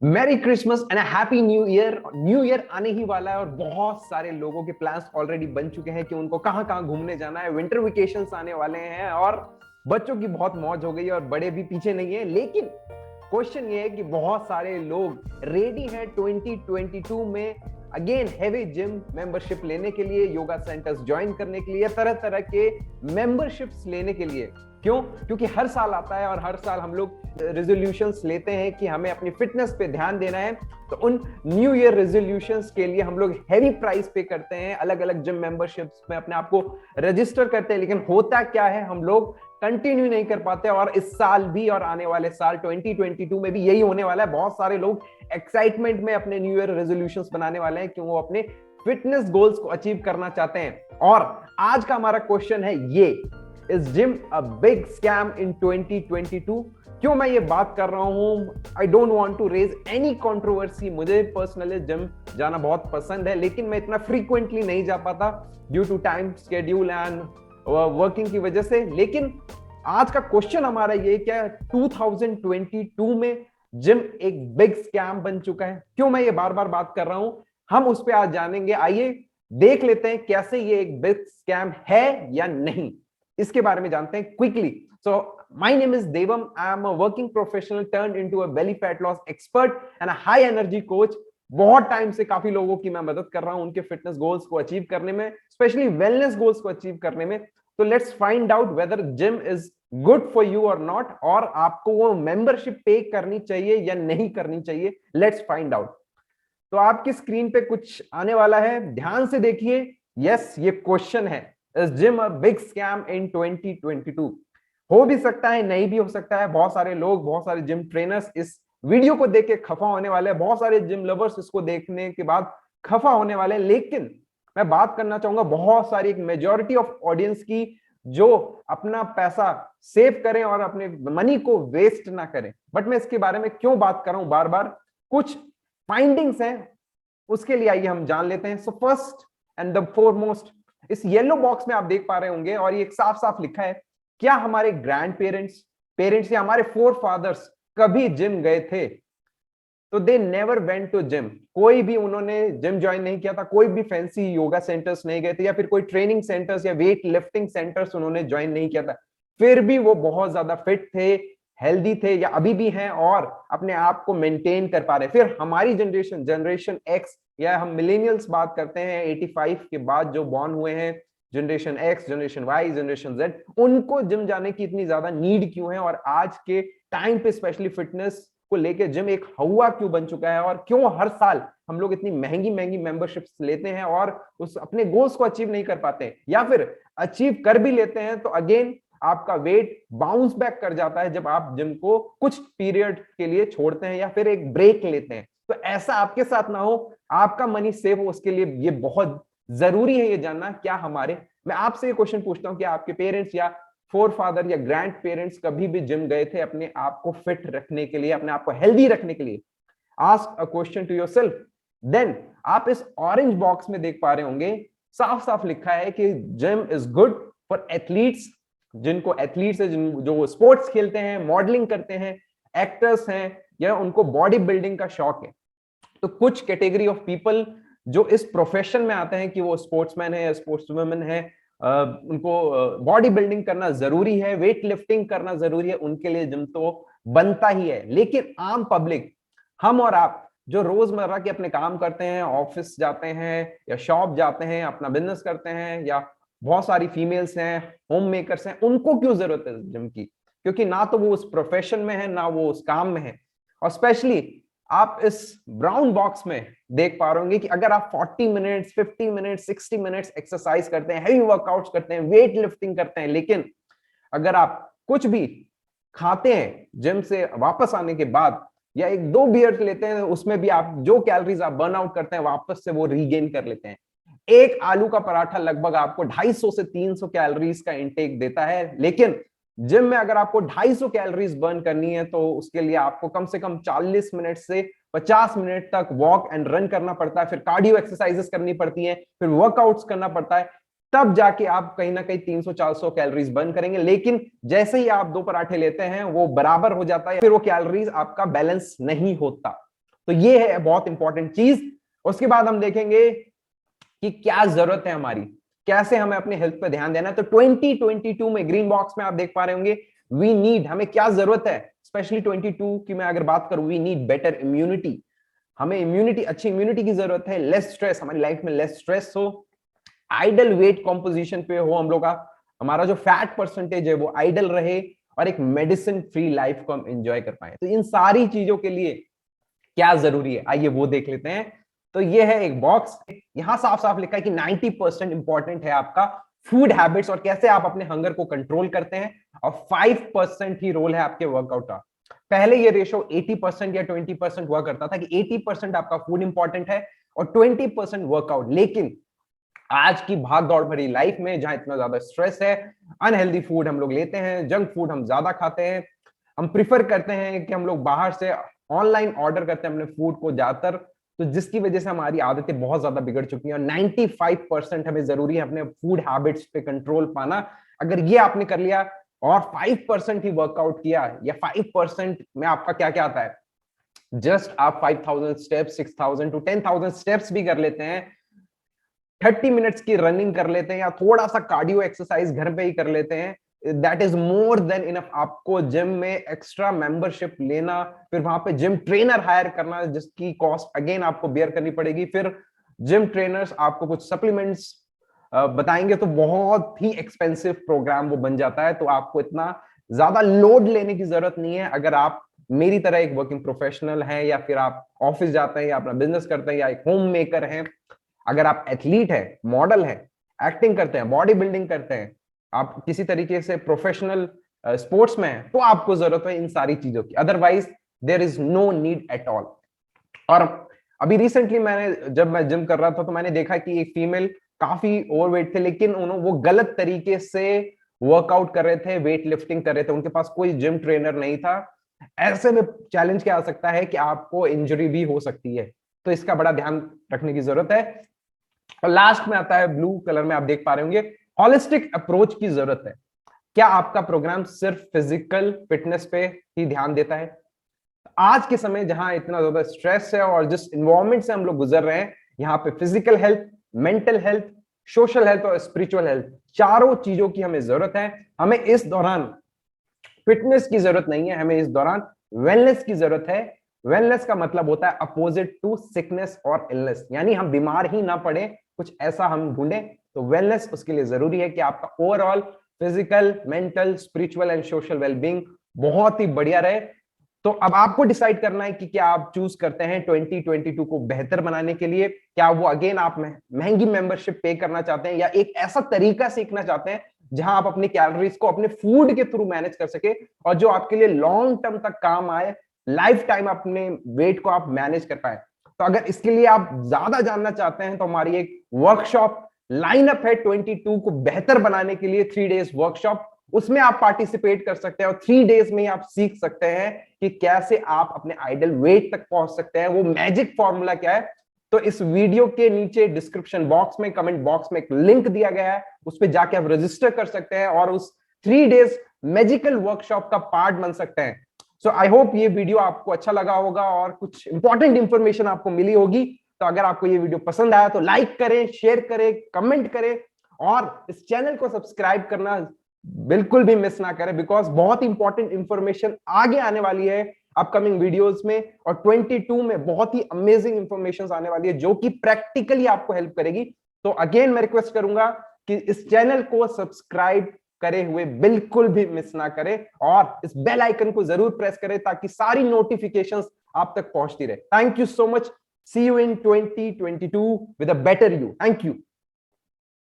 Merry Christmas and happy new year. New year आने ही वाला है और बहुत सारे लोगों के प्लान्स ऑलरेडी बन चुके हैं कि उनको कहां कहां घूमने जाना है। विंटर वेकेशंस आने वाले हैं और बच्चों की बहुत मौज हो गई है और बड़े भी पीछे नहीं है। लेकिन क्वेश्चन ये है कि बहुत सारे लोग रेडी हैं 2022 में अगेन हैवी जिम मेंबरशिप लेने के लिए, योगा सेंटर्स ज्वाइन करने के लिए, तरह तरह के मेंबरशिप्स लेने के लिए। क्यों? क्योंकि हर साल आता है और हर साल हम लोग रेजोल्यूशंस लेते हैं कि हमें अपनी फिटनेस पे ध्यान देना है। तो उन न्यू ईयर रेजोल्यूशंस के लिए हम लोग हैवी प्राइस पे करते हैं, अलग अलग जिम मेंबरशिप्स में अपने आप को रजिस्टर करते हैं। लेकिन होता क्या है, हम लोग कंटिन्यू नहीं कर पाते और इस साल भी और आने वाले साल 2022 में भी यही होने वाला है। बहुत सारे लोग एक्साइटमेंट में अपने न्यू ईयर रेजोल्यूशंस बनाने वाले हैं कि वो अपने फिटनेस गोल्स को अचीव करना चाहते हैं। और आज का हमारा क्वेश्चन है ये, is gym a big scam in 2022? क्यों मैं ये बात कर रहा हूं? I don't want to raise any controversy. मुझे पर्सनली जिम जाना बहुत पसंद है, लेकिन मैं इतना फ्रीक्वेंटली नहीं जा पाता due to time schedule and working की वजह से। लेकिन आज का क्वेश्चन हमारा ये, क्या 2022 में जिम एक बिग स्कैम बन चुका है? क्यों मैं ये बार बार बात कर रहा हूं, हम उस पर आज जानेंगे। आइए देख लेते हैं कैसे ये एक बिग स्कैम है या नहीं, इसके बारे में जानते हैं quickly. So my name is Devam, I am a working professional turned into a belly fat loss expert and a high energy coach. बहुत टाइम से काफी लोगों की मैं मदद कर रहा हूं उनके फिटनेस गोल्स को अचीव करने में, स्पेशली वेलनेस गोल्स को अचीव करने में। तो let's find out whether gym is good for you और नॉट, और आपको वो मेंबरशिप पे करनी चाहिए या नहीं करनी चाहिए। Let's find out. तो आपकी स्क्रीन पे कुछ आने वाला है, ध्यान से देखिए। यस, ये क्वेश्चन है, is gym a big scam in 2022? हो भी सकता है, नहीं भी हो सकता है। बहुत सारे लोग, बहुत सारे जिम ट्रेनर्स इस वीडियो को देख के खफा होने वाले हैं, बहुत सारे जिम लवर्स इसको देखने के बाद खफा होने वाले हैं। लेकिन मैं बात करना चाहूंगा बहुत सारी एक मेजॉरिटी ऑफ ऑडियंस की, जो अपना पैसा सेव करें और अपने मनी को वेस्ट ना करें। बट मैं इसके बारे में क्यों बात कर रहा हूं बार बार, कुछ फाइंडिंग्स हैं, उसके लिए आइए हम जान लेते हैं। So first and the foremost, इस येलो बॉक्स में आप देख पा रहे होंगे और ये एक साफ साफ लिखा है, क्या हमारे ग्रैंड पेरेंट्स या हमारे फोर फादर्स कभी जिम गए थे? तो they never went to gym. कोई भी उन्होंने जिम ज्वाइन नहीं किया था, कोई भी फैंसी योगा सेंटर्स नहीं गए थे, या फिर कोई ट्रेनिंग सेंटर्स या वेट लिफ्टिंग सेंटर्स उन्होंने ज्वाइन नहीं किया था। फिर भी वो बहुत ज्यादा फिट थे, हेल्दी थे, या अभी भी हैं और अपने आप को मेंटेन कर पा रहे। फिर हमारी जनरेशन एक्स, या हम मिलेनियल्स बात करते हैं 85 के बाद जो बॉर्न हुए हैं, generation X, generation Y, generation Z, उनको जिम जाने की इतनी ज्यादा नीड क्यों है? और आज के टाइम पे स्पेशली फिटनेस को लेके जिम एक हवा क्यों बन चुका है? और क्यों हर साल हम लोग इतनी महंगी महंगी मेंबरशिप्स लेते हैं और उस अपने गोल्स को अचीव नहीं कर पाते हैं, या फिर अचीव कर भी लेते हैं तो अगेन आपका वेट बाउंस बैक कर जाता है जब आप जिम को कुछ पीरियड के लिए छोड़ते हैं या फिर एक ब्रेक लेते हैं। तो ऐसा आपके साथ ना हो, आपका मनी सेव हो, उसके लिए ये बहुत जरूरी है ये जानना। क्या हमारे, मैं आपसे ये क्वेश्चन पूछता हूं कि आपके पेरेंट्स या फोर फादर या ग्रैंड पेरेंट्स कभी भी जिम गए थे अपने आप को फिट रखने के लिए, अपने आप को हेल्दी रखने के लिए? Ask a question to yourself. Then आप इस ऑरेंज बॉक्स में देख पा रहे होंगे, साफ साफ लिखा है कि gym is good for athletes. जिनको एथलीट्स है, जो स्पोर्ट्स खेलते हैं, मॉडलिंग करते हैं, एक्टर्स हैं, या उनको बॉडी बिल्डिंग का शौक है। तो कुछ कैटेगरी ऑफ पीपल जो इस प्रोफेशन में आते हैं कि वो स्पोर्ट्समैन है या स्पोर्ट्स वुमेन है, उनको बॉडी बिल्डिंग करना जरूरी है, वेट लिफ्टिंग करना जरूरी है, उनके लिए जिम तो बनता ही है। लेकिन आम पब्लिक, हम और आप जो रोजमर्रा के अपने काम करते हैं, ऑफिस जाते हैं या शॉप जाते हैं, अपना बिजनेस करते हैं, या बहुत सारी फीमेल्स हैं, होम मेकर्स हैं, उनको क्यों जरूरत है जिम की? क्योंकि ना तो वो उस प्रोफेशन में है, ना वो उस काम में है। और स्पेशली आप इस ब्राउन बॉक्स में देख पा रहे होंगे कि अगर आप 40 मिनट्स, 50 मिनट्स, 60 मिनट्स एक्सरसाइज करते हैं, हेवी वर्कआउट्स करते हैं, वेट लिफ्टिंग करते हैं, लेकिन अगर आप कुछ भी खाते हैं जिम से वापस आने के बाद, या एक दो बियर लेते हैं, उसमें भी आप जो कैलोरीज आप बर्न आउट करते हैं वापस से वो रीगेन कर लेते हैं। एक आलू का पराठा लगभग आपको 250 से 300 कैलोरीज का इंटेक देता है, लेकिन जिम में अगर आपको 250 कैलोरीज बर्न करनी है तो उसके लिए आपको कम से कम 40 मिनट से 50 मिनट तक वॉक एंड रन करना पड़ता है, फिर कार्डियो एक्सरसाइजेस करनी पड़ती हैं, फिर वर्कआउट्स करना पड़ता है, तब जाके आप कहीं ना कहीं 300-400 कैलोरीज बर्न करेंगे। लेकिन जैसे ही आप दो पराठे लेते हैं वो बराबर हो जाता है, फिर वो कैलोरीज आपका बैलेंस नहीं होता। तो ये है बहुत इंपॉर्टेंट चीज। उसके बाद हम देखेंगे कि क्या जरूरत है हमारी, कैसे हमें अपने हेल्थ पे ध्यान देना है। तो 2022 में ग्रीन बॉक्स में आप देख पा रहे होंगे वी नीड, हमें क्या जरूरत है स्पेशली 22 की मैं अगर बात करूं, वी नीड बेटर इम्यूनिटी। हमें इम्यूनिटी, अच्छी इम्यूनिटी की जरूरत है, लेस स्ट्रेस, हमारी लाइफ में लेस स्ट्रेस हो, आइडल वेट कॉम्पोजिशन पे हो हम लोग का, हमारा जो फैट परसेंटेज है वो आइडल रहे, और एक मेडिसिन फ्री लाइफ को हम एंजॉय कर पाए। तो इन सारी चीजों के लिए क्या जरूरी है, आइए वो देख लेते हैं। तो ये है एक बॉक्स, यहां साफ साफ लिखा है कि 90% इंपॉर्टेंट है आपका फूड हैबिट्स और कैसे आप अपने हंगर को कंट्रोल करते हैं, और 5% ही रोल है आपके वर्कआउट का। पहले ये रेशो 80% या 20% हुआ करता था कि 80% आपका फूड इंपॉर्टेंट है और 20% वर्कआउट। लेकिन आज की भाग दौड़ भरी लाइफ में जहां इतना ज्यादा स्ट्रेस है, अनहेल्दी फूड हम लोग लेते हैं, जंक फूड हम ज्यादा खाते हैं, हम प्रिफर करते हैं कि हम लोग बाहर से ऑनलाइन ऑर्डर करते हैं अपने फूड को ज्यादातर, तो जिसकी वजह से हमारी आदतें बहुत ज्यादा बिगड़ चुकी हैं। और 95% हमें जरूरी है अपने फूड हैबिट्स पे कंट्रोल पाना। अगर ये आपने कर लिया और 5% ही वर्कआउट किया, या 5% में आपका क्या क्या आता है, जस्ट आप 5000 स्टेप्स, 6000 टू 10,000 स्टेप्स भी कर लेते हैं, 30 मिनट्स की रनिंग कर लेते हैं, या थोड़ा सा कार्डियो एक्सरसाइज घर पे ही कर लेते हैं, that is more than enough. आपको जिम में एक्स्ट्रा मेंबरशिप लेना, फिर वहां पे जिम ट्रेनर हायर करना जिसकी कॉस्ट अगेन आपको बेयर करनी पड़ेगी, फिर जिम ट्रेनर्स आपको कुछ सप्लीमेंट्स बताएंगे, तो बहुत ही एक्सपेंसिव प्रोग्राम वो बन जाता है। तो आपको इतना ज्यादा लोड लेने की जरूरत नहीं है अगर आप मेरी तरह एक वर्किंग प्रोफेशनल हैं, या फिर आप ऑफिस जाते हैं, या अपना बिजनेस करते हैं, या एक होम मेकर हैं। अगर आप एथलीट है, मॉडल है, एक्टिंग करते हैं, बॉडी बिल्डिंग करते हैं, आप किसी तरीके से प्रोफेशनल स्पोर्ट्स में हैं, तो आपको जरूरत है इन सारी चीजों की, otherwise there is no need at all. और अभी रिसेंटली जब मैं जिम कर रहा था तो मैंने देखा कि एक फीमेल काफी ओवरवेट थे, लेकिन उन्होंने वो गलत तरीके से वर्कआउट कर रहे थे, वेट लिफ्टिंग कर रहे थे, उनके पास कोई जिम ट्रेनर नहीं था। ऐसे में चैलेंज क्या आ सकता है कि आपको इंजरी भी हो सकती है, तो इसका बड़ा ध्यान रखने की जरूरत है। और लास्ट में आता है, ब्लू कलर में आप देख पा रहे होंगे, हॉलिस्टिक अप्रोच की जरूरत है। क्या आपका प्रोग्राम सिर्फ फिजिकल फिटनेस पे ही ध्यान देता है? आज के समय जहां इतना ज्यादा स्ट्रेस है और जिस इन्वायरमेंट से हम लोग गुजर रहे हैं, यहाँ पे physical health, mental health, social health और स्पिरिचुअल हेल्थ, चारों चीजों की हमें जरूरत है। हमें इस दौरान फिटनेस की जरूरत नहीं है, हमें इस दौरान वेलनेस की जरूरत है। वेलनेस का मतलब होता है अपोजिट टू सिकनेस और इलनेस, यानी हम बीमार ही ना पड़े, कुछ ऐसा हम ढूंढे। तो वेलनेस उसके लिए जरूरी है कि आपका overall physical, mental, spiritual and social wellbeing बहुत ही बढ़िया रहे। तो अब आपको डिसाइड करना है कि क्या आप चूज करते हैं 2022 को बेहतर बनाने के लिए, क्या वो अगेन आप महंगी मेंबरशिप पे करना चाहते हैं, या एक ऐसा तरीका सीखना चाहते हैं जहां आप अपनी कैलोरीज को अपने फूड के थ्रू मैनेज कर सके, और जो आपके लिए लॉन्ग टर्म तक काम आए, लाइफ टाइम अपने वेट को आप मैनेज कर पाए। तो अगर इसके लिए आप ज्यादा जानना चाहते हैं तो हमारी एक वर्कशॉप लाइनअप है 22 को बेहतर बनाने के लिए, 3 डेज वर्कशॉप, उसमें आप पार्टिसिपेट कर सकते हैं और 3 डेज में ही आप सीख सकते हैं कि कैसे आप अपने आइडल वेट तक पहुंच सकते हैं, वो मैजिक फॉर्मूला क्या है। तो इस वीडियो के नीचे डिस्क्रिप्शन बॉक्स में, कमेंट बॉक्स में एक लिंक दिया गया है, उस पर जाके आप रजिस्टर कर सकते हैं और उस 3 डेज मैजिकल वर्कशॉप का पार्ट बन सकते हैं। सो आई होप ये वीडियो आपको अच्छा लगा होगा और कुछ इंपॉर्टेंट इंफॉर्मेशन आपको मिली होगी। तो अगर आपको ये वीडियो पसंद आया तो लाइक करें, शेयर करें, कमेंट करें, और इस चैनल को सब्सक्राइब करना बिल्कुल भी मिस ना करें, बिकॉज बहुत इंपॉर्टेंट इंफॉर्मेशन आगे आने वाली है अपकमिंग वीडियोस में, और 22 में बहुत ही अमेजिंग इंफॉर्मेशन आने वाली है जो कि प्रैक्टिकली आपको हेल्प करेगी। तो अगेन मैं रिक्वेस्ट करूंगा कि इस चैनल को सब्सक्राइब करे हुए बिल्कुल भी मिस ना करें, और इस बेल आइकन को जरूर प्रेस करें ताकि सारी नोटिफिकेशंस आप तक पहुंचती रहे। Thank you so much, see you in 2022 with a better you. Thank you.